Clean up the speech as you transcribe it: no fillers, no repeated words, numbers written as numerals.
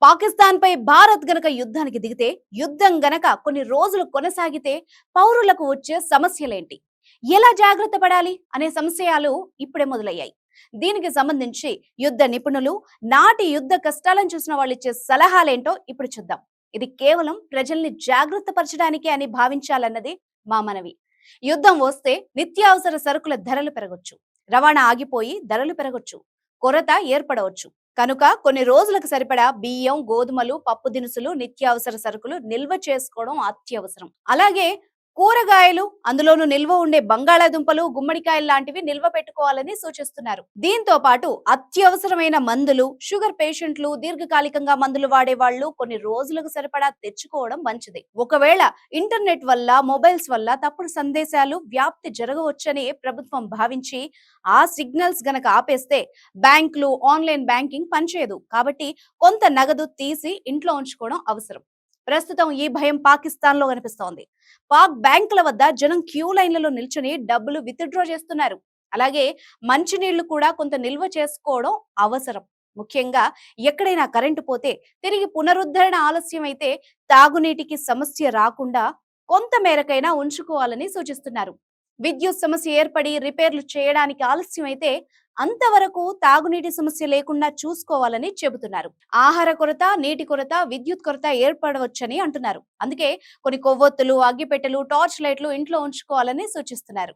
పాకిస్తాన్ పై భారత్ గనక యుద్ధానికి దిగితే, యుద్ధం గనక కొన్ని రోజులు కొనసాగితే పౌరులకు వచ్చే సమస్యలేంటి? ఎలా జాగ్రత్త పడాలి అనే సంశయాలు ఇప్పుడే మొదలయ్యాయి. దీనికి సంబంధించి యుద్ధ నిపుణులు, నాటి యుద్ధ కష్టాలను చూసిన వాళ్ళు ఇచ్చే సలహాలేంటో ఇప్పుడు చూద్దాం. ఇది కేవలం ప్రజల్ని జాగ్రత్త పరచడానికే అని భావించాలన్నది మా మనవి. యుద్ధం వస్తే నిత్యావసర సరుకుల ధరలు పెరగొచ్చు, రవాణా ఆగిపోయి ధరలు పెరగొచ్చు, కొరత ఏర్పడవచ్చు. కనుక కొన్ని రోజులకు సరిపడా బియ్యం, గోధుమలు, పప్పు దినుసులు, నిత్యావసర సరుకులు నిల్వ చేసుకోవడం అత్యవసరం. అలాగే కూరగాయలు, అందులోనూ నిల్వ ఉండే బంగాళాదుంపలు, గుమ్మడికాయలు లాంటివి నిల్వ పెట్టుకోవాలని సూచిస్తున్నారు. దీంతో పాటు అత్యవసరమైన మందులు, షుగర్ పేషెంట్లు, దీర్ఘకాలికంగా మందులు వాడే వాళ్ళు కొన్ని రోజులకు సరిపడా తెచ్చుకోవడం మంచిది. ఒకవేళ ఇంటర్నెట్ వల్ల, మొబైల్స్ వల్ల తప్పుడు సందేశాలు వ్యాప్తి జరగవచ్చని ప్రభుత్వం భావించి ఆ సిగ్నల్స్ గనక ఆపేస్తే బ్యాంకులు, ఆన్లైన్ బ్యాంకింగ్ పనిచేయదు. కాబట్టి కొంత నగదు తీసి ఇంట్లో ఉంచుకోవడం అవసరం. ప్రస్తుతం ఈ భయం పాకిస్తాన్ లో కనిపిస్తోంది. పాక్ బ్యాంకుల వద్ద జనం క్యూ లైన్లలో నిల్చుని డబ్బులు విత్డ్రా చేస్తున్నారు. అలాగే మంచినీళ్లు కూడా కొంత నిల్వ చేసుకోవడం అవసరం. ముఖ్యంగా ఎక్కడైనా కరెంటు పోతే, తిరిగి పునరుద్ధరణ ఆలస్యం అయితే తాగునీటికి సమస్య రాకుండా కొంత మేరకైనా ఉంచుకోవాలని సూచిస్తున్నారు. విద్యుత్ సమస్య ఏర్పడి రిపేర్లు చేయడానికి ఆలస్యం అయితే అంతవరకు తాగునీటి సమస్య లేకుండా చూసుకోవాలని చెబుతున్నారు. ఆహార కొరత, నీటి కొరత, విద్యుత్ కొరత ఏర్పడవచ్చని అంటున్నారు. అందుకే కొన్ని కొవ్వొత్తులు, అగ్గిపెట్టెలు, టార్చ్ లైట్లు ఇంట్లో ఉంచుకోవాలని సూచిస్తున్నారు.